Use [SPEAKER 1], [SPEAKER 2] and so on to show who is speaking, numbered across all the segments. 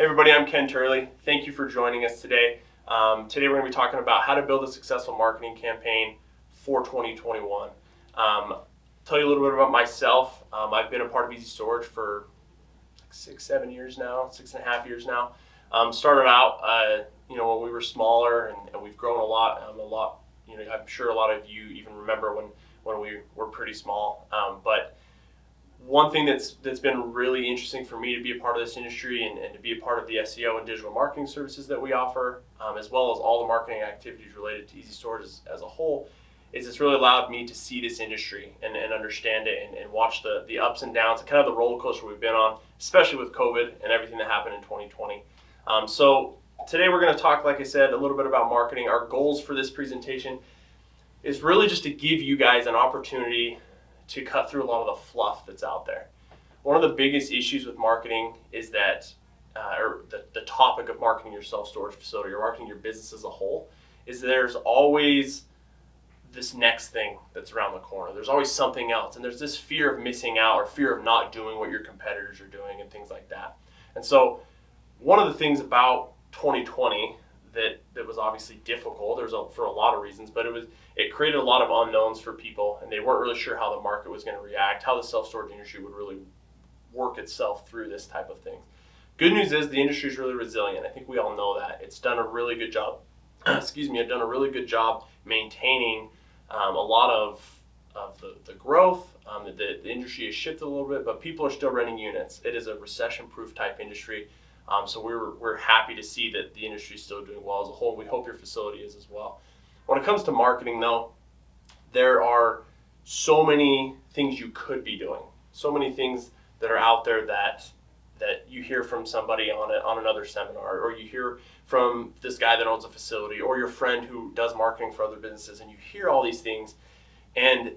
[SPEAKER 1] Hey everybody, I'm Ken Turley. Thank you for joining us today. Today we're going to be talking about how to build a successful marketing campaign for 2021. Tell you a little bit about myself. I've been a part of Easy Storage for like 6-7 years now, 6.5 years now. Started out, when we were smaller, and we've grown a lot. I'm sure a lot of you even remember when we were pretty small. But one thing that's been really interesting for me to be a part of this industry and to be a part of the SEO and digital marketing services that we offer, as well as all the marketing activities related to Easy Storage as a whole, is it's really allowed me to see this industry and understand it and watch the ups and downs and kind of the roller coaster we've been on, especially with COVID and everything that happened in 2020. So today we're going to talk, like I said, a little bit about marketing. Our goals for this presentation is really just to give you guys an opportunity to cut through a lot of the fluff that's out there. One of the biggest issues with marketing is that, or the topic of marketing your self-storage facility or marketing your business as a whole, is there's always this next thing that's around the corner. There's always something else, and there's this fear of missing out or fear of not doing what your competitors are doing and things like that. And so one of the things about 2020 that was obviously difficult, for a lot of reasons, but it created a lot of unknowns for people, and they weren't really sure how the market was going to react, how the self-storage industry would really work itself through this type of thing. Good news is the industry is really resilient. I think we all know that. It's done a really good job, it's done a really good job maintaining a lot of the growth. The industry has shifted a little bit, but people are still renting units. It is a recession-proof type industry. So we're happy to see that the industry is still doing well as a whole. We hope your facility is as well. When it comes to marketing, though, there are so many things you could be doing. So many things that are out there that you hear from somebody on another seminar, or you hear from this guy that owns a facility, or your friend who does marketing for other businesses, and you hear all these things. And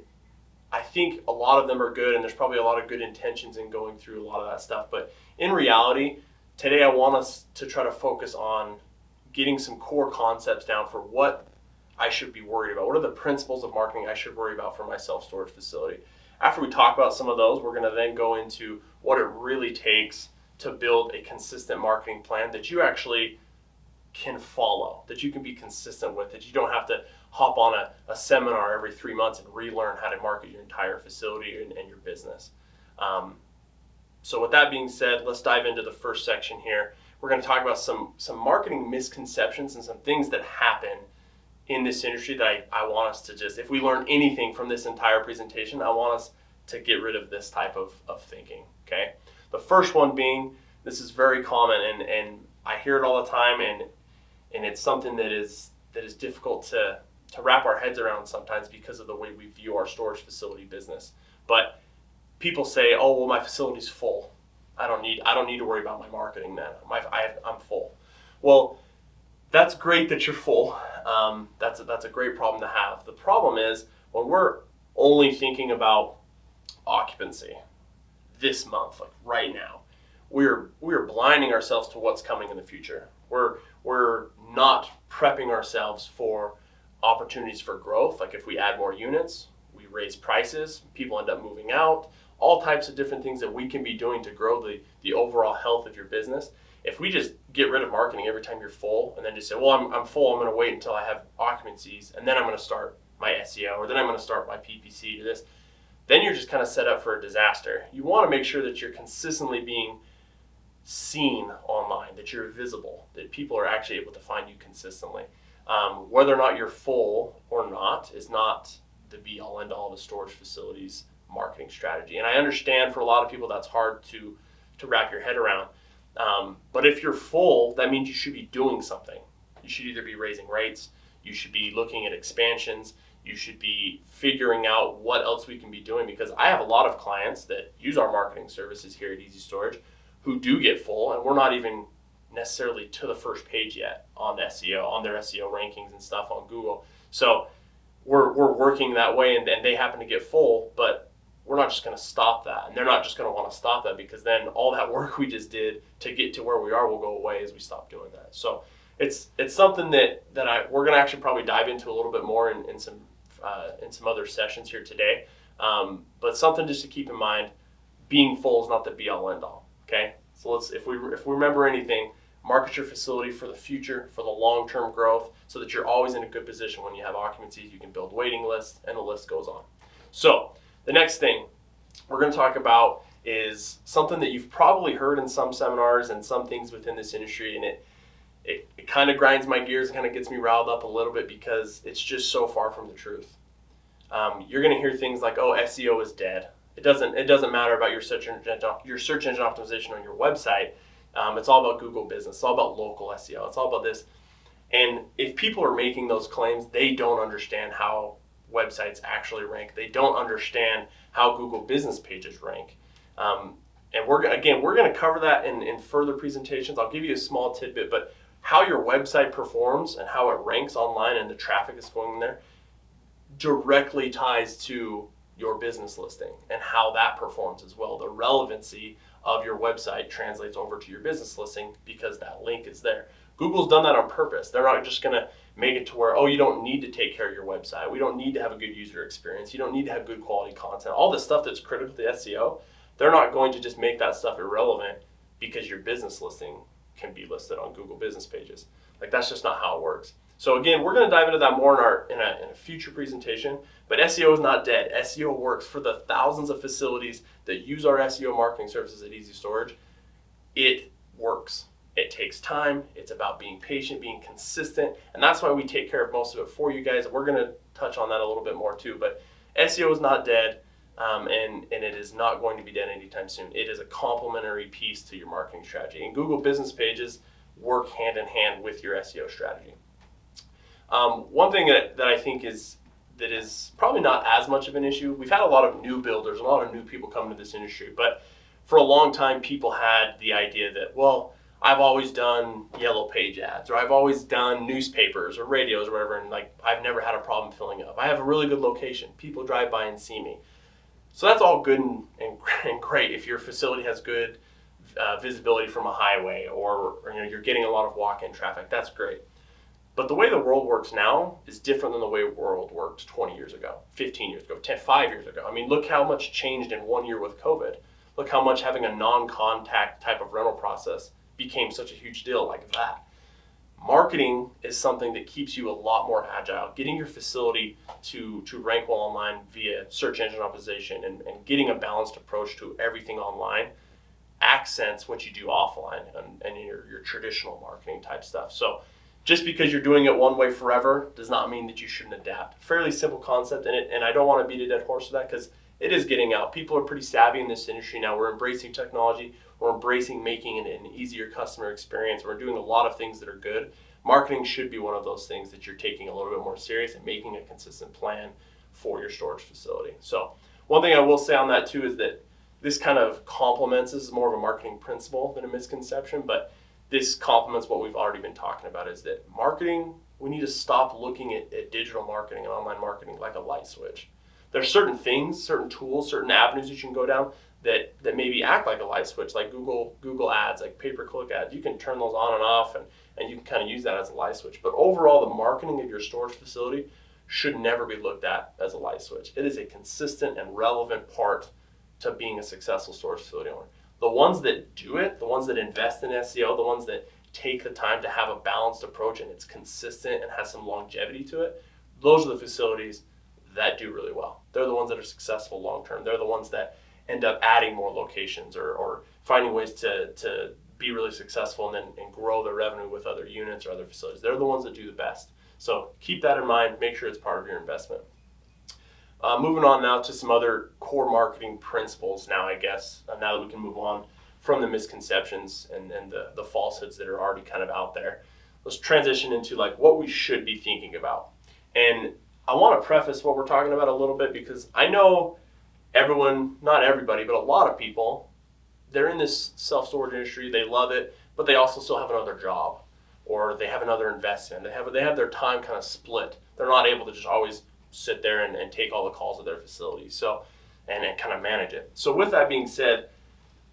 [SPEAKER 1] I think a lot of them are good, and there's probably a lot of good intentions in going through a lot of that stuff. But in reality, today I want us to try to focus on getting some core concepts down for what I should be worried about. What are the principles of marketing I should worry about for my self-storage facility? After we talk about some of those, we're going to then go into what it really takes to build a consistent marketing plan that you actually can follow, that you can be consistent with, that you don't have to hop on a seminar every 3 months and relearn how to market your entire facility and your business. So with that being said, let's dive into the first section here. We're going to talk about some marketing misconceptions and some things that happen in this industry that I want us to just, if we learn anything from this entire presentation, I want us to get rid of this type of thinking, okay? The first one being, this is very common, and I hear it all the time, and it's something that is difficult to wrap our heads around sometimes because of the way we view our storage facility business. But people say, "Oh, well, my facility's full. I don't need to worry about my marketing then. I'm full." Well, that's great that you're full. That's a great problem to have. The problem is when we're only thinking about occupancy this month, like right now, we're blinding ourselves to what's coming in the future. We're not prepping ourselves for opportunities for growth. Like if we add more units, we raise prices, people end up moving out. All types of different things that we can be doing to grow the overall health of your business. If we just get rid of marketing every time you're full and then just say, well, I'm full, I'm going to wait until I have occupancies, and then I'm going to start my SEO, or then I'm going to start my PPC to this, then you're just kind of set up for a disaster. You want to make sure that you're consistently being seen online, that you're visible, that people are actually able to find you consistently. Whether or not you're full or not is not the be-all, end-all of a storage facility's marketing strategy. And I understand for a lot of people that's hard to wrap your head around. But if you're full, that means you should be doing something. You should either be raising rates, you should be looking at expansions, you should be figuring out what else we can be doing, because I have a lot of clients that use our marketing services here at Easy Storage who do get full, and we're not even necessarily to the first page yet on SEO, on their SEO rankings and stuff on Google. So we're working that way, and they happen to get full, but we're not just going to stop that, and they're not just going to want to stop that, because then all that work we just did to get to where we are will go away as we stop doing that. So it's something that we're going to actually probably dive into a little bit more in some other sessions here today. But something just to keep in mind: being full is not the be all end all. Okay, So if we remember anything, market your facility for the future, for the long-term growth, so that you're always in a good position when you have occupancies. You can build waiting lists, and the list goes on. So the next thing we're going to talk about is something that you've probably heard in some seminars and some things within this industry, and it kind of grinds my gears, kind of gets me riled up a little bit because it's just so far from the truth. You're going to hear things like, "Oh, SEO is dead." It doesn't matter about your search engine optimization on your website. It's all about Google Business. It's all about local SEO. It's all about this. And if people are making those claims, they don't understand how websites actually rank. They don't understand how Google Business pages rank. And we're going to cover that in further presentations. I'll give you a small tidbit, but how your website performs and how it ranks online and the traffic is going in there directly ties to your business listing and how that performs as well. The relevancy of your website translates over to your business listing because that link is there. Google's done that on purpose. They're not just going to make it to where, oh, you don't need to take care of your website. We don't need to have a good user experience. You don't need to have good quality content. All the stuff that's critical to SEO, they're not going to just make that stuff irrelevant because your business listing can be listed on Google Business pages. Like, that's just not how it works. So again, we're going to dive into that more in a future presentation, but SEO is not dead. SEO works for the thousands of facilities that use our SEO marketing services at Easy Storage. It works. It takes time. It's about being patient, being consistent, and that's why we take care of most of it for you guys. We're going to touch on that a little bit more too, but SEO is not dead, and it is not going to be dead anytime soon. It is a complementary piece to your marketing strategy, and Google Business pages work hand in hand with your SEO strategy. One thing that I think is probably not as much of an issue, we've had a lot of new builders, a lot of new people come to this industry, but for a long time people had the idea that, well, I've always done yellow page ads, or I've always done newspapers or radios or whatever, and like I've never had a problem filling up. I have a really good location. People drive by and see me. So that's all good and great if your facility has good visibility from a highway, or you're getting a lot of walk-in traffic. That's great. But the way the world works now is different than the way the world worked 20 years ago, 15 years ago, 5 years ago. I mean, look how much changed in 1 year with COVID. Look how much having a non-contact type of rental process became such a huge deal like that. Marketing is something that keeps you a lot more agile. Getting your facility to rank well online via search engine optimization and getting a balanced approach to everything online accents what you do offline and your traditional marketing type stuff. So just because you're doing it one way forever does not mean that you shouldn't adapt. Fairly simple concept, and I don't want to beat a dead horse with that because it is getting out. People are pretty savvy in this industry now. We're embracing technology. We're embracing making it an easier customer experience. We're doing a lot of things that are good. Marketing should be one of those things that you're taking a little bit more serious and making a consistent plan for your storage facility. So one thing I will say on that too is that this kind of complements, this is more of a marketing principle than a misconception, but this complements what we've already been talking about, is that marketing, we need to stop looking at digital marketing and online marketing like a light switch. There's certain things, certain tools, certain avenues you can go down that maybe act like a light switch, like Google ads, like pay-per-click ads. You can turn those on and off, and you can kind of use that as a light switch. But overall, the marketing of your storage facility should never be looked at as a light switch. It is a consistent and relevant part to being a successful storage facility owner. The ones that do it, the ones that invest in SEO, the ones that take the time to have a balanced approach and it's consistent and has some longevity to it, those are the facilities that do really well. They're the ones that are successful long-term. They're the ones that end up adding more locations or finding ways to be really successful and grow their revenue with other units or other facilities. They're the ones that do the best. So keep that in mind. Make sure it's part of your investment. Moving on now to some other core marketing principles now, I guess, now that we can move on from the misconceptions and the falsehoods that are already kind of out there. Let's transition into like what we should be thinking about. And I want to preface what we're talking about a little bit because I know everyone, not everybody, but a lot of people, they're in this self-storage industry, they love it, but they also still have another job or they have another investment. They have their time kind of split. They're not able to just always sit there and take all the calls of their facility. So, and kind of manage it. So with that being said,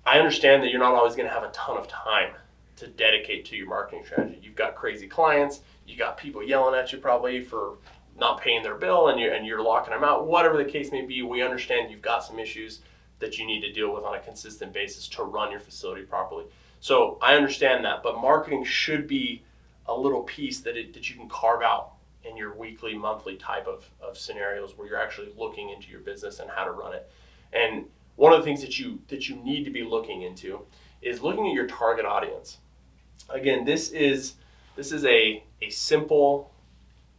[SPEAKER 1] I understand that you're not always going to have a ton of time to dedicate to your marketing strategy. You've got crazy clients, you got people yelling at you probably for not paying their bill and you're locking them out. Whatever the case may be, we understand you've got some issues that you need to deal with on a consistent basis to run your facility properly. So I understand that, but marketing should be a little piece that you can carve out in your weekly, monthly type of scenarios where you're actually looking into your business and how to run it. And one of the things that you need to be looking into is looking at your target audience. Again, this is a simple,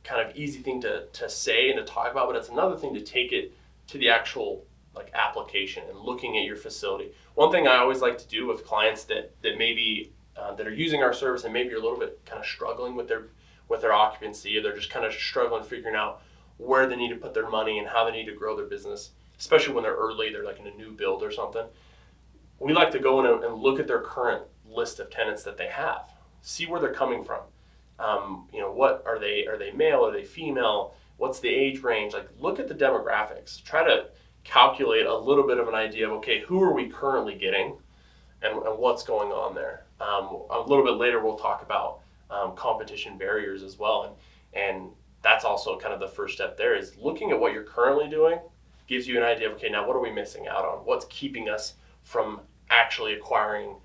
[SPEAKER 1] kind of easy thing to say and to talk about, but it's another thing to take it to the actual like application and looking at your facility. One thing I always like to do with clients that maybe that are using our service and maybe are a little bit kind of struggling with their occupancy, or they're just kind of struggling figuring out where they need to put their money and how they need to grow their business, especially when they're early, they're like in a new build or something. We like to go in and look at their current list of tenants that they have, see where they're coming from. What are they male, are they female? What's the age range? Like, look at the demographics. Try to calculate a little bit of an idea of, okay, who are we currently getting and what's going on there. A little bit later, we'll talk about competition barriers as well. And that's also kind of the first step there, is looking at what you're currently doing gives you an idea of, okay, now what are we missing out on? What's keeping us from actually acquiring,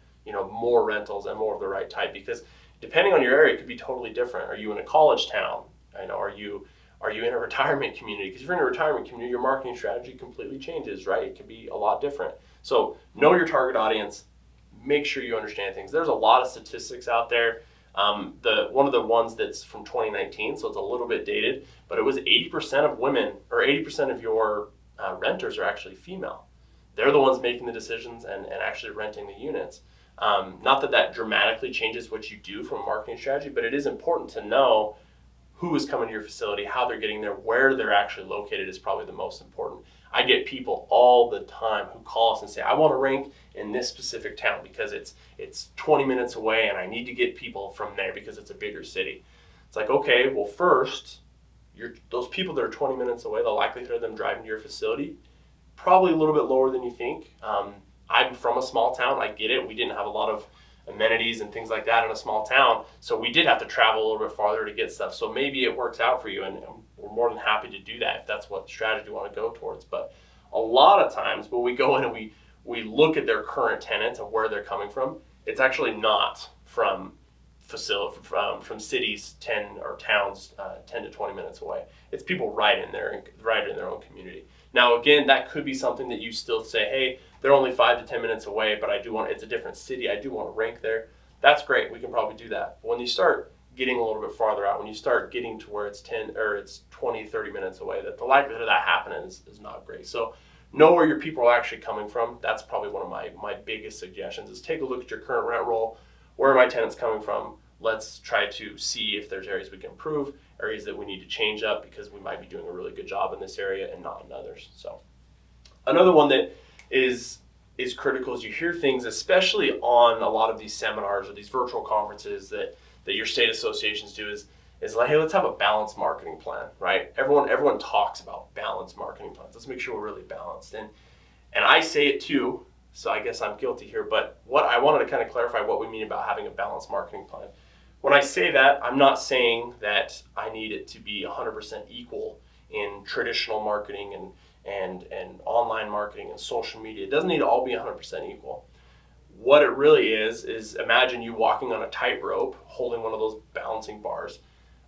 [SPEAKER 1] more rentals and more of the right type? Because depending on your area, it could be totally different. Are you in a college town? Are you in a retirement community? Because if you're in a retirement community, your marketing strategy completely changes, right? It can be a lot different. So know your target audience. Make sure you understand things. There's a lot of statistics out there. One of the ones that's from 2019, so it's a little bit dated, but it was 80% of women, or 80% of your renters are actually female. They're the ones making the decisions and actually renting the units. Not that dramatically changes what you do from a marketing strategy, but it is important to know who is coming to your facility, how they're getting there, where they're actually located is probably the most important. I get people all the time who call us and say, I want to rank in this specific town because it's 20 minutes away and I need to get people from there because it's a bigger city. It's like, okay, well, first, those people that are 20 minutes away, the likelihood of them driving to your facility, probably a little bit lower than you think. I'm from a small town. I get it. We didn't have a lot of amenities and things like that in a small town, so we did have to travel a little bit farther to get stuff. So maybe it works out for you, and we're more than happy to do that if that's what strategy you want to go towards. But a lot of times when we go in and we look at their current tenants and where they're coming from, it's actually not from cities 10 or towns 10 to 20 minutes away. It's people right in their own community. Now, again, that could be something that you still say, hey, they're only 5 to 10 minutes away, but it's a different city. I do want to rank there. That's great. We can probably do that. But when you start getting a little bit farther out, when you start getting to where it's 20, 30 minutes away, that the likelihood of that happening is not great. So know where your people are actually coming from. That's probably one of my biggest suggestions, is take a look at your current rent roll. Where are my tenants coming from? Let's try to see if there's areas we can improve, areas that we need to change up because we might be doing a really good job in this area and not in others. So another one that is critical is you hear things, especially on a lot of these seminars or these virtual conferences that your state associations do, is like, hey, let's have a balanced marketing plan, right? Everyone talks about balanced marketing plans. Let's make sure we're really balanced. And I say it too, so I guess I'm guilty here, but what I wanted to kind of clarify what we mean about having a balanced marketing plan. When I say that, I'm not saying that I need it to be 100% equal in traditional marketing and online marketing and social media. It doesn't need to all be 100% equal. What it really is imagine you walking on a tightrope holding one of those balancing bars.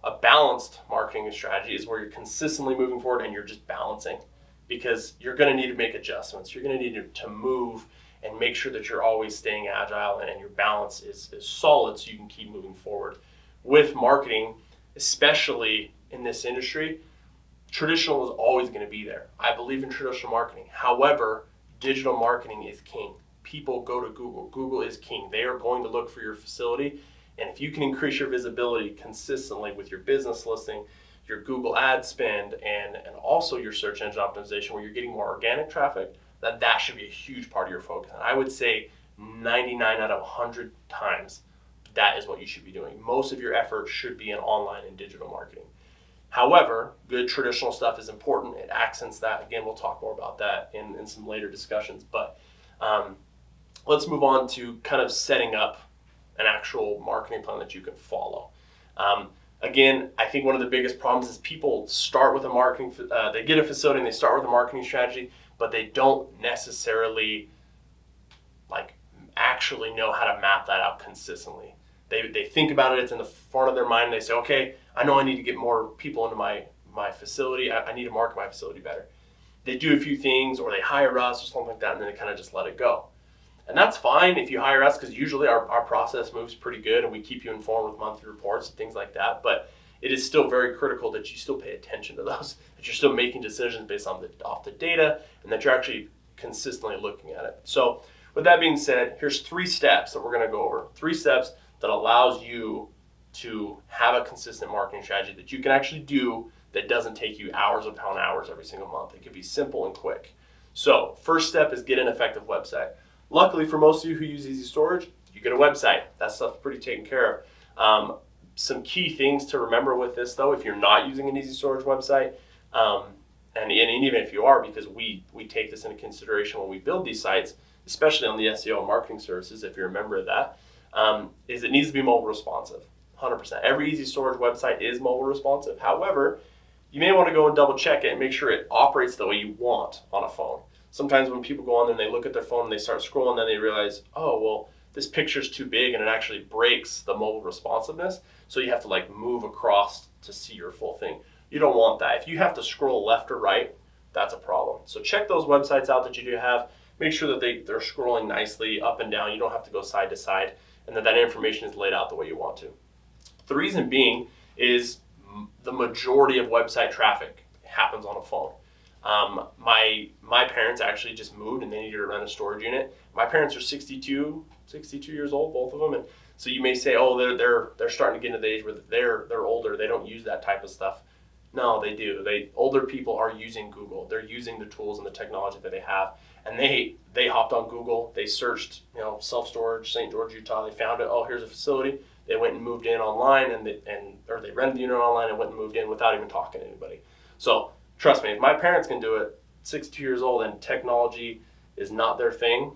[SPEAKER 1] A balanced marketing strategy is where you're consistently moving forward and you're just balancing, because you're going to need to make adjustments. You're going to need to move and make sure that you're always staying agile and your balance is solid so you can keep moving forward. With marketing, especially in this industry, traditional is always going to be there. I believe in traditional marketing. However, digital marketing is king. People go to Google. Google is king. They are going to look for your facility. And if you can increase your visibility consistently with your business listing, your Google ad spend, and also your search engine optimization, where you're getting more organic traffic, that should be a huge part of your focus. And I would say 99 out of 100 times, that is what you should be doing. Most of your effort should be in online and digital marketing. However, good traditional stuff is important. It accents that. Again, we'll talk more about that in some later discussions. But let's move on to kind of setting up an actual marketing plan that you can follow. Again, I think one of the biggest problems is people start with a marketing, they get a facility and they start with a marketing strategy, but they don't necessarily like actually know how to map that out consistently. They think about it, it's in the front of their mind, and they say, okay, I know I need to get more people into my facility. I need to market my facility better. They do a few things, or they hire us or something like that, and then they kind of just let it go. And that's fine if you hire us, because usually our process moves pretty good and we keep you informed with monthly reports and things like that. But it is still very critical that you still pay attention to those, that you're still making decisions based on off the data, and that you're actually consistently looking at it. So with that being said, here's 3 steps that we're going to go over. 3 steps that allows you to have a consistent marketing strategy that you can actually do that doesn't take you hours upon hours every single month. It can be simple and quick. So first step is get an effective website. Luckily for most of you who use Easy Storage, you get a website. That stuff's pretty taken care of. Some key things to remember with this though, if you're not using an Easy Storage website, and even if you are, because we take this into consideration when we build these sites, especially on the SEO and marketing services, if you're a member of that, is it needs to be mobile responsive, 100%. Every Easy Storage website is mobile responsive. However, you may want to go and double check it and make sure it operates the way you want on a phone. Sometimes when people go on there and they look at their phone and they start scrolling, then they realize, oh, well, this picture's too big, and it actually breaks the mobile responsiveness. So you have to like move across to see your full thing. You don't want that. If you have to scroll left or right, that's a problem. So check those websites out that you do have. Make sure that they're scrolling nicely up and down. You don't have to go side to side, and that information is laid out the way you want to. The reason being is the majority of website traffic happens on a phone. My parents actually just moved and they needed to rent a storage unit. My parents are 62 years old, both of them, and so you may say, oh, they're starting to get into the age where they're older. They don't use that type of stuff. No, they do. Older people are using Google. They're using the tools and the technology that they have, and they hopped on Google. They searched, self-storage, St. George, Utah. They found it. Oh, here's a facility. They went and moved in online, or they rented the unit online and went and moved in without even talking to anybody. So trust me, if my parents can do it, 62 years old, and technology is not their thing,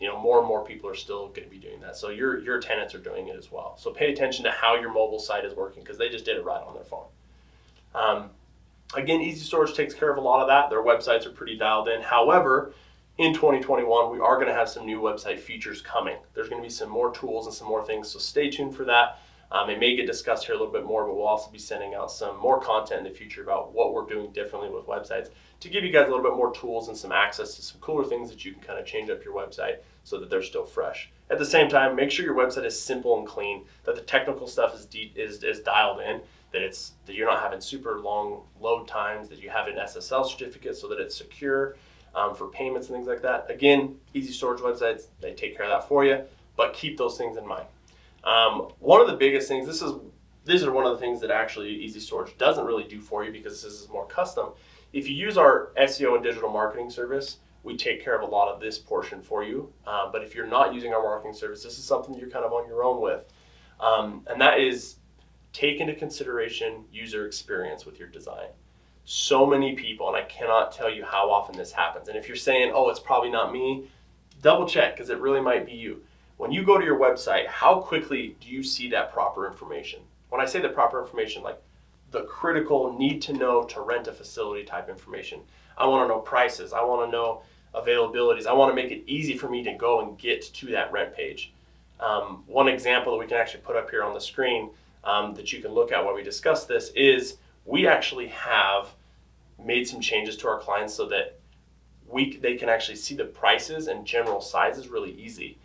[SPEAKER 1] more and more people are still going to be doing that. So your tenants are doing it as well. So pay attention to how your mobile site is working, because they just did it right on their phone. Again, Easy Storage takes care of a lot of that. Their websites are pretty dialed in. However, in 2021, we are going to have some new website features coming. There's going to be some more tools and some more things, so stay tuned for that. It may get discussed here a little bit more, but we'll also be sending out some more content in the future about what we're doing differently with websites to give you guys a little bit more tools and some access to some cooler things that you can kind of change up your website so that they're still fresh. At the same time, make sure your website is simple and clean, that the technical stuff is dialed in, that you're not having super long load times, that you have an SSL certificate so that it's secure for payments and things like that. Again, Easy Storage websites, they take care of that for you, but keep those things in mind. One of the biggest things, these are one of the things that actually Easy Storage doesn't really do for you, because this is more custom. If you use our SEO and digital marketing service, we take care of a lot of this portion for you. But if you're not using our marketing service, this is something you're kind of on your own with. And that is take into consideration user experience with your design. So many people, and I cannot tell you how often this happens. And if you're saying, oh, it's probably not me, double check, because it really might be you. When you go to your website, how quickly do you see that proper information? When I say the proper information, like the critical need to know to rent a facility type information. I want to know prices. I want to know availabilities. I want to make it easy for me to go and get to that rent page. One example that we can actually put up here on the screen that you can look at while we discuss this is we actually have made some changes to our clients so that they can actually see the prices and general sizes really easy.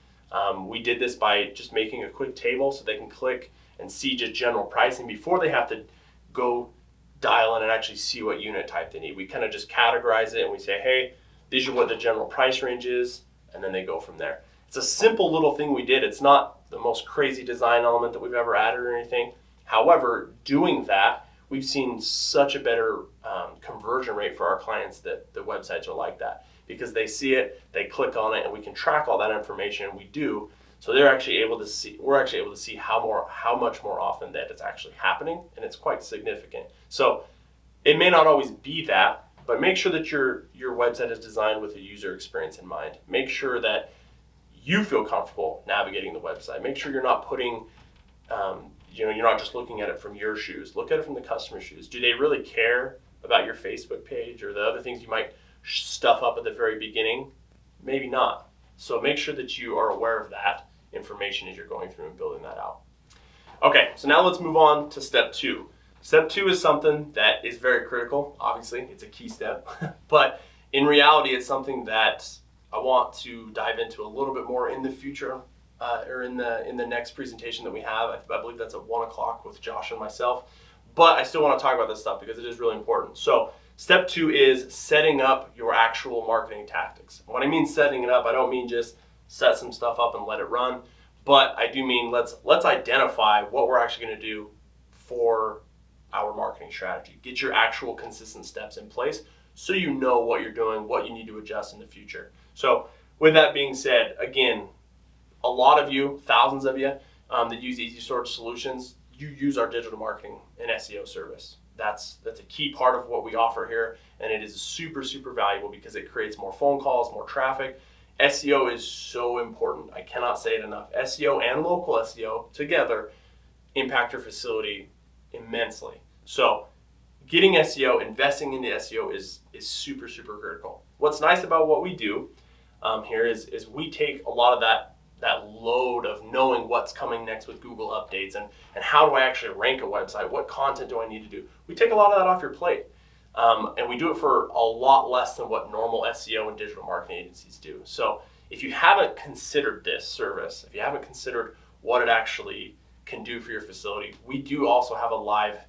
[SPEAKER 1] We did this by just making a quick table so they can click and see just general pricing before they have to go dial in and actually see what unit type they need. We kind of just categorize it and we say, hey, these are what the general price range is, and then they go from there. It's a simple little thing we did. It's not the most crazy design element that we've ever added or anything. However, doing that, we've seen such a better conversion rate for our clients that the websites are like that, because they see it, they click on it, and we can track all that information, and we do. So we're actually able to see how much more often that it's actually happening, and it's quite significant. So it may not always be that, but make sure that your website is designed with a user experience in mind. Make sure that you feel comfortable navigating the website. Make sure you're not putting, you're not just looking at it from your shoes. Look at it from the customer's shoes. Do they really care about your Facebook page or the other things you might stuff up at the very beginning? Maybe not. So make sure that you are aware of that information as you're going through and building that out. Okay, so now let's move on to step 2. Step 2 is something that is very critical. Obviously, it's a key step, but in reality, it's something that I want to dive into a little bit more in the future, or in the next presentation that we have. I believe that's at 1 o'clock with Josh and myself. But I still want to talk about this stuff because it is really important. So step 2 is setting up your actual marketing tactics. When I mean setting it up, I don't mean just set some stuff up and let it run, but I do mean let's identify what we're actually going to do for our marketing strategy. Get your actual consistent steps in place so you know what you're doing, what you need to adjust in the future. So with that being said, again, a lot of you, thousands of you that use Easy Storage Solutions, you use our digital marketing and SEO service. That's a key part of what we offer here, and it is super, super valuable because it creates more phone calls, more traffic. SEO is so important. I cannot say it enough. SEO and local SEO together impact your facility immensely. So getting SEO, investing into SEO is super, super critical. What's nice about what we do here is we take a lot of that load of knowing what's coming next with Google updates and how do I actually rank a website, what content do I need to do. We take a lot of that off your plate, and we do it for a lot less than what normal SEO and digital marketing agencies do. So if you haven't considered this service, if you haven't considered what it actually can do for your facility, we do also have a live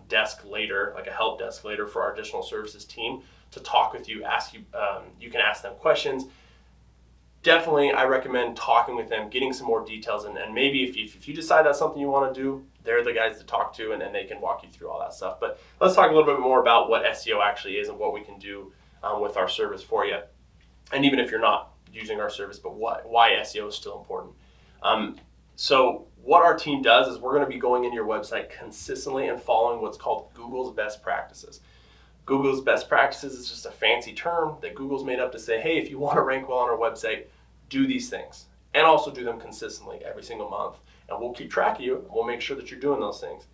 [SPEAKER 1] desk later, like a help desk later for our additional services team to talk with you, you can ask them questions. Definitely, I recommend talking with them, getting some more details, and maybe if you decide that's something you want to do, they're the guys to talk to, and they can walk you through all that stuff. But let's talk a little bit more about what SEO actually is and what we can do with our service for you. And even if you're not using our service, but why SEO is still important. So what our team does is we're going to be going into your website consistently and following what's called Google's best practices. Google's best practices is just a fancy term that Google's made up to say, hey, if you want to rank well on our website, do these things, and also do them consistently every single month. And we'll keep track of you, and we'll make sure that you're doing those things.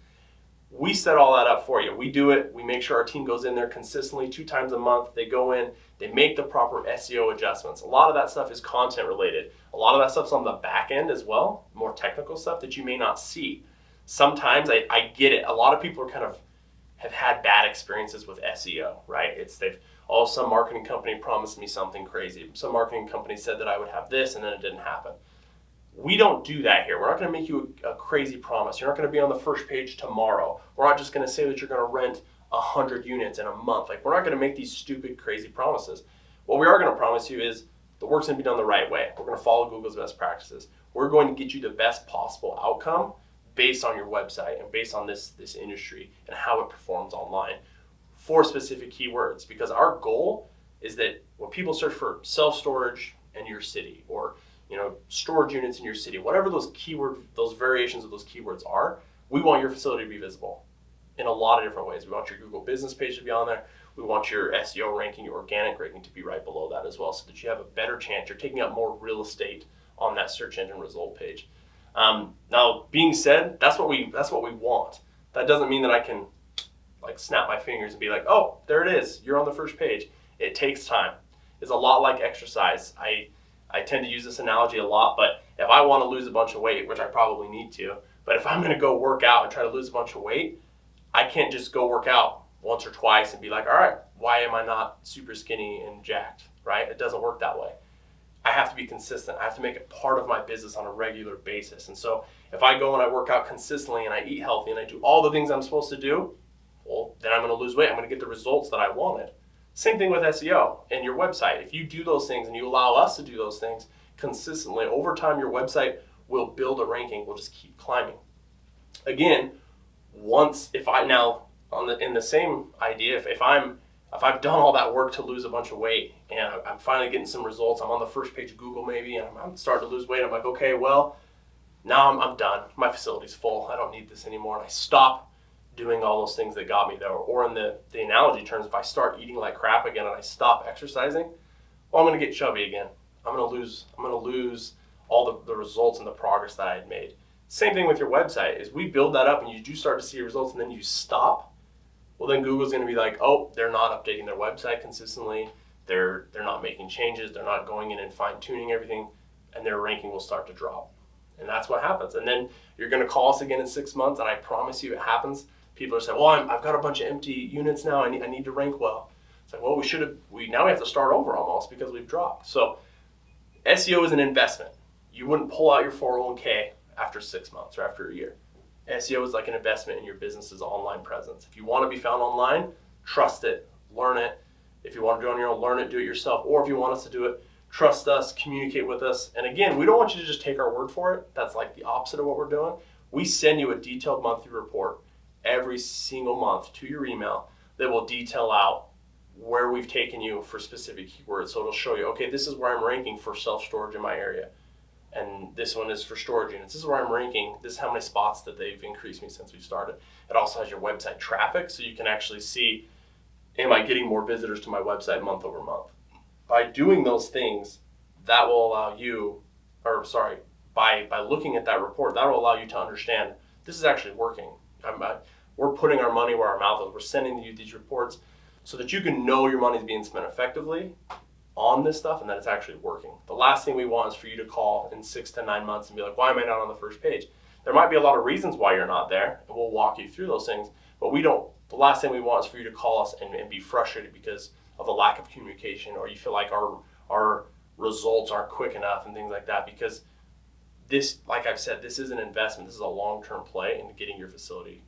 [SPEAKER 1] We set all that up for you. We do it. We make sure our team goes in there consistently 2 times a month. They go in, they make the proper SEO adjustments. A lot of that stuff is content related. A lot of that stuff's on the back end as well, more technical stuff that you may not see. Sometimes I get it. A lot of people have had bad experiences with SEO, right? Some marketing company promised me something crazy. Some marketing company said that I would have this and then it didn't happen. We don't do that here. We're not going to make you a crazy promise. You're not going to be on the first page tomorrow. We're not just going to say that you're going to rent 100 units in a month. We're not going to make these stupid, crazy promises. What we are going to promise you is the work's going to be done the right way. We're going to follow Google's best practices. We're going to get you the best possible outcome based on your website and based on this industry and how it performs online for specific keywords. Because our goal is that when people search for self-storage in your city or storage units in your city, whatever those variations of those keywords are, we want your facility to be visible in a lot of different ways. We want your Google business page to be on there. We want your SEO ranking, your organic ranking to be right below that as well, so that you have a better chance. You're taking up more real estate on that search engine result page. Now, being said, that's what we want. That doesn't mean that I can snap my fingers and be like, oh, there it is. You're on the first page. It takes time. It's a lot like exercise. I tend to use this analogy a lot, but if I want to lose a bunch of weight, which I probably need to, but if I'm going to go work out and try to lose a bunch of weight, I can't just go work out once or twice and be like, all right, why am I not super skinny and jacked, right? It doesn't work that way. I have to be consistent. I have to make it part of my business on a regular basis. And so if I go and I work out consistently and I eat healthy and I do all the things I'm supposed to do, well, then I'm going to lose weight. I'm going to get the results that I wanted. Same thing with SEO and your website. If you do those things and you allow us to do those things consistently, over time your website will build a ranking, will just keep climbing. Again, in the same idea, if I've done all that work to lose a bunch of weight and I'm finally getting some results, I'm on the first page of Google maybe, and I'm starting to lose weight, I'm like, okay, well, now I'm done. My facility's full. I don't need this anymore. And I stop doing all those things that got me there. Or in the analogy terms, if I start eating like crap again and I stop exercising, well, I'm going to get chubby again. I'm going to lose all the results and the progress that I had made. Same thing with your website. Is we build that up and you do start to see results and then you stop, well, then Google's going to be like, oh, they're not updating their website consistently. they're not making changes, they're not going in and fine-tuning everything, and their ranking will start to drop. And that's what happens. And then you're going to call us again in 6 months, and I promise you it happens. People are saying, well, I've got a bunch of empty units now, I need to rank well. It's like, well, now we have to start over almost because we've dropped. So SEO is an investment. You wouldn't pull out your 401k after 6 months or after a year. SEO is like an investment in your business's online presence. If you want to be found online, trust it, learn it. If you want to do it on your own, learn it, do it yourself. Or if you want us to do it, trust us, communicate with us. And again, we don't want you to just take our word for it. That's like the opposite of what we're doing. We send you a detailed monthly report every single month to your email that will detail out where we've taken you for specific keywords. So it'll show you, okay, this is where I'm ranking for self-storage in my area. And this one is for storage units. This is where I'm ranking. This is how many spots that they've increased me since we started. It also has your website traffic, so you can actually see, am I getting more visitors to my website month over month? By doing those things, that will allow you, by looking at that report, that will allow you to understand this is actually working. We're putting our money where our mouth is. We're sending you these reports so that you can know your money is being spent effectively on this stuff and that it's actually working. The last thing we want is for you to call in 6 to 9 months and be like, why am I not on the first page? There might be a lot of reasons why you're not there, and we'll walk you through those things, but the last thing we want is for you to call us and be frustrated because of the lack of communication, or you feel like our results aren't quick enough and things like that, because this, like I've said, this is an investment. This is a long-term play into getting your facility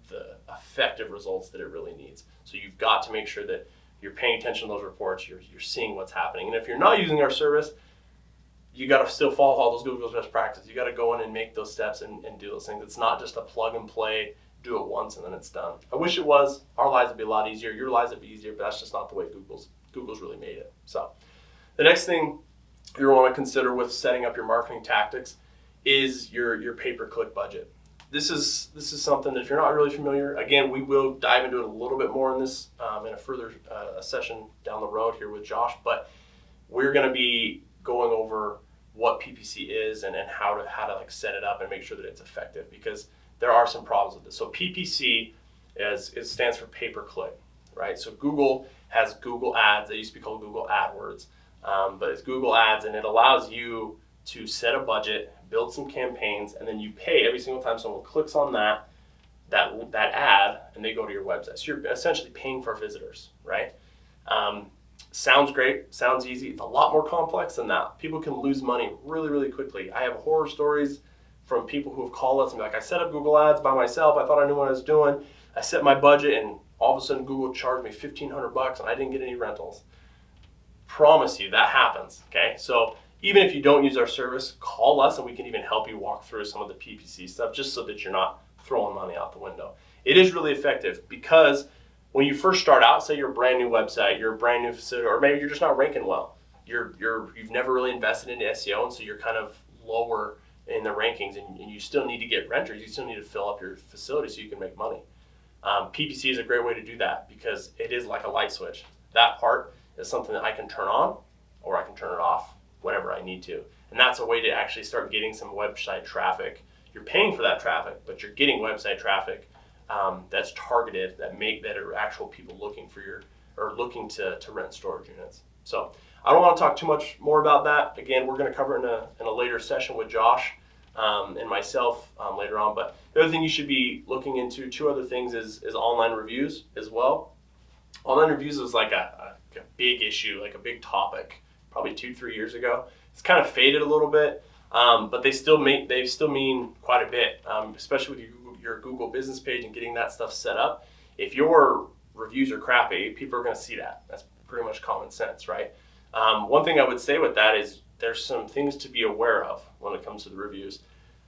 [SPEAKER 1] the effective results that it really needs. So you've got to make sure that you're paying attention to those reports, you're seeing what's happening. And if you're not using our service, you got to still follow all those Google's best practices. You got to go in and make those steps and do those things. It's not just a plug and play, do it once and then it's done. I wish it was. Our lives would be a lot easier. Your lives would be easier, but that's just not the way Google's really made it. So the next thing you want to consider with setting up your marketing tactics is your pay-per-click budget. This is something that if you're not really familiar, again, we will dive into it a little bit more in this in a further session down the road here with Josh, but we're going to be going over what PPC is and how to like set it up and make sure that it's effective, because there are some problems with this. So PPC it stands for pay-per-click, right? So Google has Google Ads. They used to be called Google AdWords, but it's Google Ads, and it allows you to set a budget, build some campaigns, and then you pay every single time someone clicks on that ad and they go to your website. So you're essentially paying for visitors, right? Sounds great, sounds easy. It's a lot more complex than that. People can lose money really, really quickly. I have horror stories from people who have called us and be like, I set up Google Ads by myself. I thought I knew what I was doing. I set my budget and all of a sudden Google charged me $1,500 and I didn't get any rentals. Promise you that happens, okay? So even if you don't use our service, call us and we can even help you walk through some of the PPC stuff just so that you're not throwing money out the window. It is really effective because when you first start out, say you're a brand new website, you're a brand new facility, or maybe you're just not ranking well. You've never really invested into SEO, and so you're kind of lower in the rankings, and you still need to get renters. You still need to fill up your facility so you can make money. PPC is a great way to do that because it is like a light switch. That part is something that I can turn on or I can turn it off whenever I need to. And that's a way to actually start getting some website traffic. You're paying for that traffic, but you're getting website traffic that's targeted, that are actual people looking looking to rent storage units. So I don't want to talk too much more about that. Again, we're going to cover it in a later session with Josh and myself later on. But the other thing you should be looking into, two other things, is online reviews as well. Online reviews was like a big issue, like a big topic, probably 2-3 years ago. It's kind of faded a little bit, but they still mean quite a bit, especially with your Google business page and getting that stuff set up. If your reviews are crappy, people are going to see that. That's pretty much common sense, right? One thing I would say with that is there's some things to be aware of when it comes to the reviews.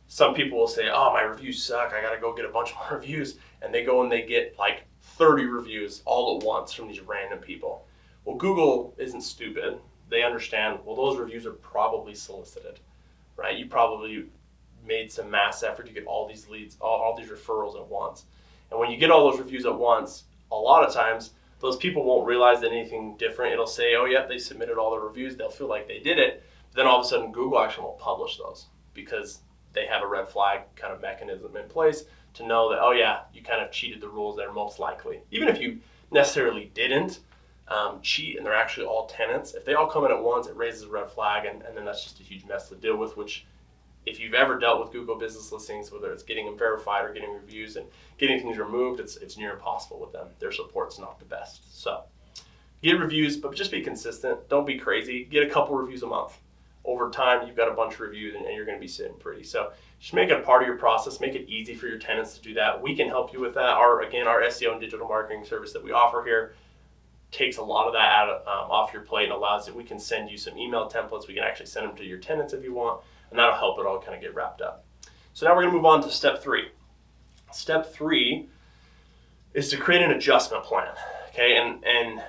[SPEAKER 1] Some people will say, oh, my reviews suck, I got to go get a bunch more reviews. And they go and they get like 30 reviews all at once from these random people. Well, Google isn't stupid. They understand, well, those reviews are probably solicited, right? You probably made some mass effort to get all these leads, all these referrals at once. And when you get all those reviews at once, a lot of times those people won't realize that anything different. It'll say, oh yeah, they submitted all the reviews. They'll feel like they did it. But then all of a sudden Google actually won't publish those because they have a red flag kind of mechanism in place to know that, oh yeah, you kind of cheated the rules there most likely. Even if you necessarily didn't, cheat and they're actually all tenants, if they all come in at once, it raises a red flag, and then that's just a huge mess to deal with, which if you've ever dealt with Google business listings, whether it's getting them verified or getting reviews and getting things removed, it's near impossible with them. Their support's not the best. So get reviews, but just be consistent. Don't be crazy. Get a couple reviews a month. Over time, you've got a bunch of reviews and you're going to be sitting pretty. So just make it a part of your process. Make it easy for your tenants to do that. We can help you with that. Our SEO and digital marketing service that we offer here takes a lot of that off your plate and allows it. We can send you some email templates. We can actually send them to your tenants if you want, and that'll help it all kind of get wrapped up. So now we're going to move on to step 3. Step 3 is to create an adjustment plan. Okay, and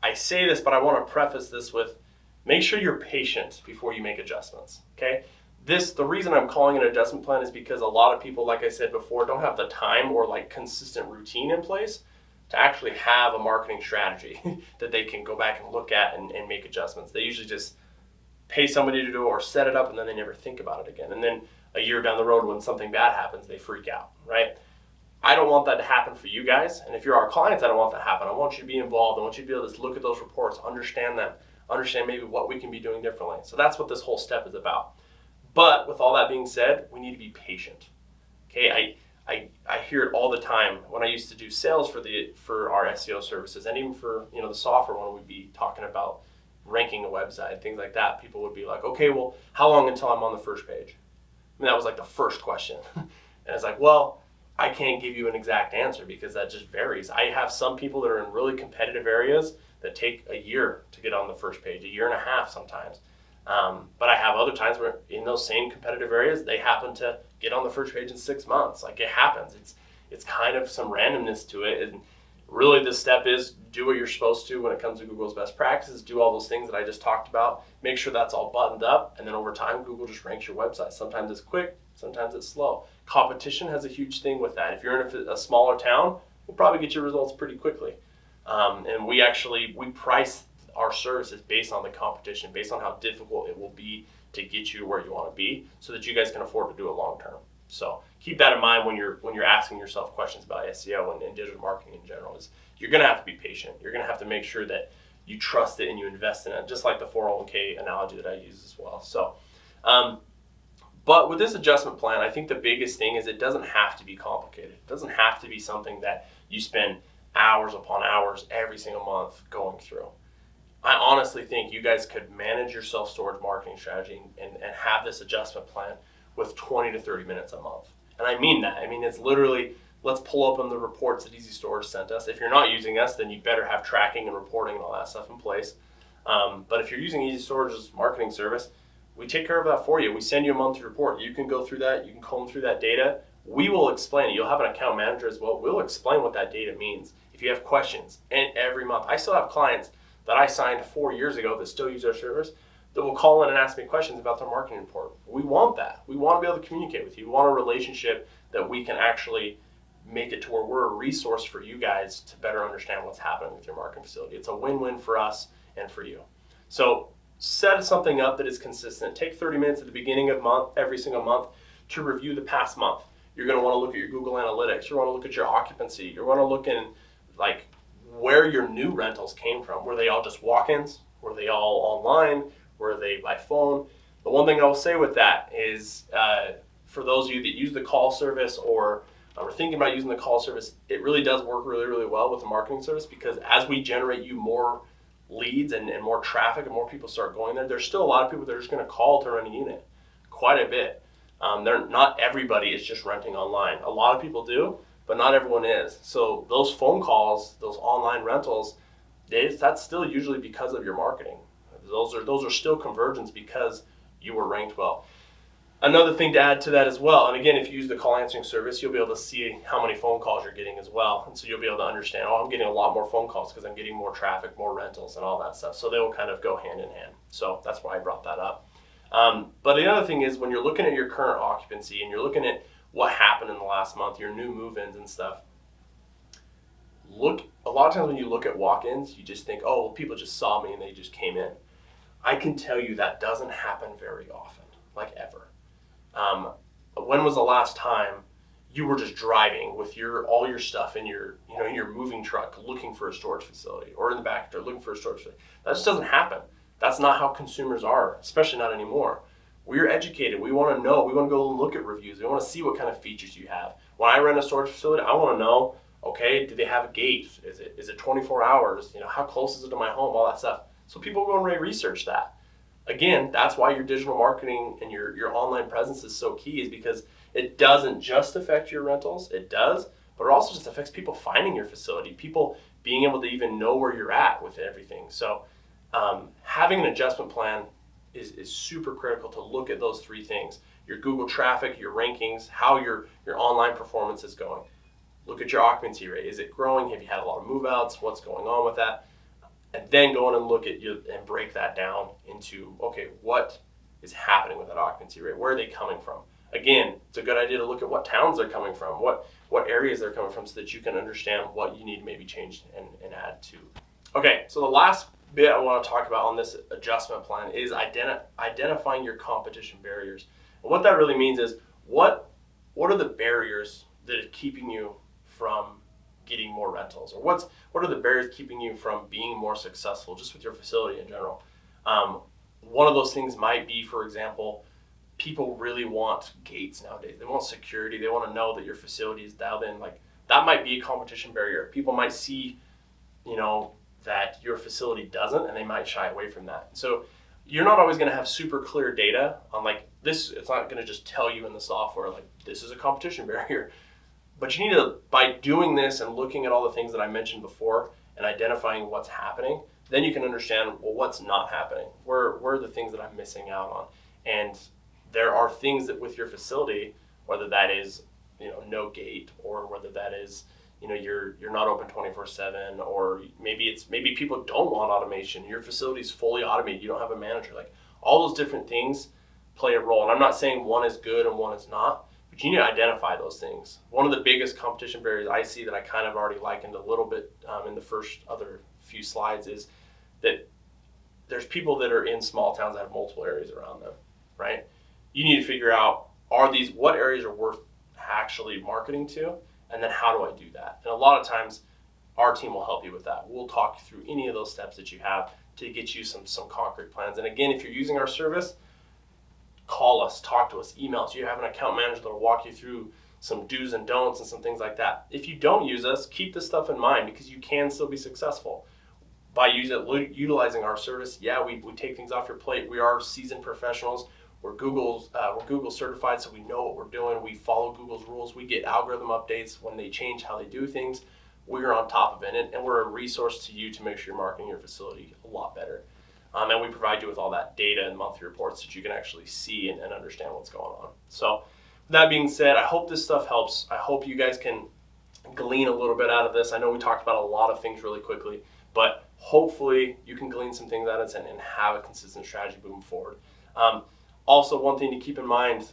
[SPEAKER 1] I say this, but I want to preface this with make sure you're patient before you make adjustments. Okay, the reason I'm calling it an adjustment plan is because a lot of people, like I said before, don't have the time or like consistent routine in place to actually have a marketing strategy that they can go back and look at and make adjustments. They usually just pay somebody to do it or set it up, and then they never think about it again. And then a year down the road when something bad happens, they freak out, right? I don't want that to happen for you guys. And if you're our clients, I don't want that to happen. I want you to be involved. I want you to be able to look at those reports, understand them, understand maybe what we can be doing differently. So that's what this whole step is about. But with all that being said, we need to be patient. Okay, I hear it all the time when I used to do sales for our SEO services, and even for the software when we'd be talking about ranking a website, things like that. People would be like, okay, well, how long until I'm on the first page? I mean, that was like the first question. And it's like, well, I can't give you an exact answer because that just varies. I have some people that are in really competitive areas that take a year to get on the first page, a year and a half sometimes. But I have other times where in those same competitive areas, they happen to get on the first page in 6 months. Like, it happens. It's kind of some randomness to it. And really the step is do what you're supposed to when it comes to Google's best practices, do all those things that I just talked about, make sure that's all buttoned up, and then over time, Google just ranks your website. Sometimes it's quick, sometimes it's slow. Competition has a huge thing with that. If you're in a smaller town, we'll probably get your results pretty quickly. And we price our services based on the competition, based on how difficult it will be to get you where you want to be so that you guys can afford to do it long term. So keep that in mind when you're asking yourself questions about SEO and digital marketing in general. Is you're going to have to be patient. You're going to have to make sure that you trust it and you invest in it, just like the 401k analogy that I use as well. So, but with this adjustment plan, I think the biggest thing is it doesn't have to be complicated. It doesn't have to be something that you spend hours upon hours every single month going through. I honestly think you guys could manage your self-storage marketing strategy and have this adjustment plan with 20 to 30 minutes a month. And I mean that. I mean, it's literally, let's pull open the reports that Easy Storage sent us. If you're not using us, then you better have tracking and reporting and all that stuff in place. But if you're using Easy Storage's marketing service, we take care of that for you. We send you a monthly report. You can go through that. You can comb through that data. We will explain it. You'll have an account manager as well. We'll explain what that data means. If you have questions, and every month, I still have clients that I signed 4 years ago that still use our service that will call in and ask me questions about their marketing report. We want that. We want to be able to communicate with you. We want a relationship that we can actually make it to where we're a resource for you guys to better understand what's happening with your marketing facility. It's a win-win for us and for you. So set something up that is consistent. Take 30 minutes at the beginning of month, every single month, to review the past month. You're going to want to look at your Google Analytics. You want to look at your occupancy. You want to look in like where your new rentals came from. Were they all just walk-ins? Were they all online? Were they by phone? The one thing I will say with that is for those of you that use the call service or are thinking about using the call service, it really does work really, really well with the marketing service because as we generate you more leads and more traffic and more people start going there, there's still a lot of people that are just going to call to rent a unit, quite a bit. Not everybody is just renting online. A lot of people do, but not everyone is. So those phone calls, those online rentals, that's still usually because of your marketing. Those are still conversions because you were ranked well. Another thing to add to that as well, and again, if you use the call answering service, you'll be able to see how many phone calls you're getting as well. And so you'll be able to understand, I'm getting a lot more phone calls because I'm getting more traffic, more rentals and all that stuff. So they will kind of go hand in hand. So that's why I brought that up. But the other thing is when you're looking at your current occupancy and you're looking at what happened in the last month, your new move-ins and stuff, a lot of times when you look at walk-ins, you just think, oh, well, people just saw me and they just came in. I can tell you that doesn't happen very often, like ever. When was the last time you were just driving with all your stuff in your moving truck looking for a storage facility, or in the back door looking for a storage facility. That just doesn't happen. That's not how consumers are, especially not anymore. We're educated. We want to know. We want to go and look at reviews. We want to see what kind of features you have. When I rent a storage facility, I want to know, okay, do they have a gate? Is it 24 hours? How close is it to my home? All that stuff. So people go and research that. Again, that's why your digital marketing and your online presence is so key, is because it doesn't just affect your rentals. It does, but it also just affects people finding your facility, people being able to even know where you're at with everything. So having an adjustment plan is super critical to look at those three things: your Google traffic, your rankings, how your online performance is going. Look at your occupancy rate. Is it growing? Have you had a lot of move-outs? What's going on with that? And then go in and look at and break that down into, okay, what is happening with that occupancy rate? Where are they coming from? Again, it's a good idea to look at what towns they're coming from, what areas they're coming from, so that you can understand what you need to maybe change and add to. Okay, so the last bit I want to talk about on this adjustment plan is identifying your competition barriers. And what that really means is, what are the barriers that are keeping you from getting more rentals, or what are the barriers keeping you from being more successful just with your facility in general? One of those things might be, for example, people really want gates nowadays. They want security. They want to know that your facility is dialed in. Like, that might be a competition barrier. People might see, that your facility doesn't, and they might shy away from that. So you're not always going to have super clear data on like this. It's not going to just tell you in the software like this is a competition barrier. But you need to, by doing this and looking at all the things that I mentioned before and identifying what's happening, then you can understand, well, what's not happening? Where are the things that I'm missing out on? And there are things that with your facility, whether that is, no gate, or whether that is, you're not open 24/7, or maybe people don't want automation. Your facility is fully automated. You don't have a manager. Like, all those different things play a role. And I'm not saying one is good and one is not, but you need to identify those things. One of the biggest competition barriers I see that I kind of already likened a little bit in the first other few slides is that there's people that are in small towns that have multiple areas around them, right? You need to figure out, what areas are worth actually marketing to, and then how do I do that? And a lot of times our team will help you with that. We'll talk you through any of those steps that you have to get you some concrete plans. And again, if you're using our service, call us, talk to us, email us. You have an account manager that will walk you through some do's and don'ts and some things like that. If you don't use us, keep this stuff in mind, because you can still be successful by utilizing our service. Yeah, we take things off your plate. We are seasoned professionals. We're Google certified, so we know what we're doing. We follow Google's rules. We get algorithm updates when they change how they do things. We're on top of it, and we're a resource to you to make sure you're marketing your facility a lot better. And we provide you with all that data and monthly reports that you can actually see and understand what's going on. So with that being said, I hope this stuff helps. I hope you guys can glean a little bit out of this. I know we talked about a lot of things really quickly, but hopefully you can glean some things out of it and have a consistent strategy moving forward. Also, one thing to keep in mind,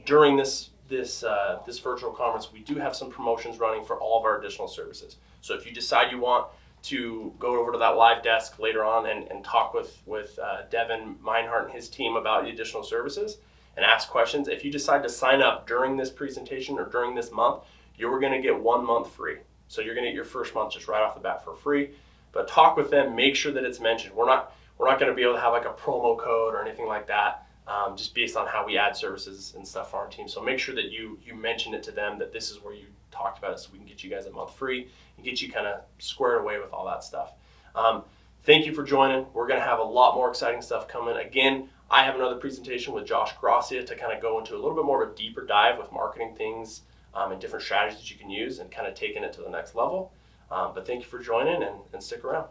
[SPEAKER 1] during this virtual conference, we do have some promotions running for all of our additional services. So if you decide you want to go over to that live desk later on and talk with Devin Meinhardt and his team about the additional services and ask questions, if you decide to sign up during this presentation or during this month, you're going to get 1 month free. So you're going to get your first month just right off the bat for free. But talk with them, make sure that it's mentioned. We're not going to be able to have like a promo code or anything like that. Just based on how we add services and stuff for our team. So make sure that you mention it to them, that this is where you talked about it, so we can get you guys a month free and get you kind of squared away with all that stuff. Thank you for joining. We're going to have a lot more exciting stuff coming. Again, I have another presentation with Josh Gracia to kind of go into a little bit more of a deeper dive with marketing things and different strategies that you can use and kind of taking it to the next level. But thank you for joining, and stick around.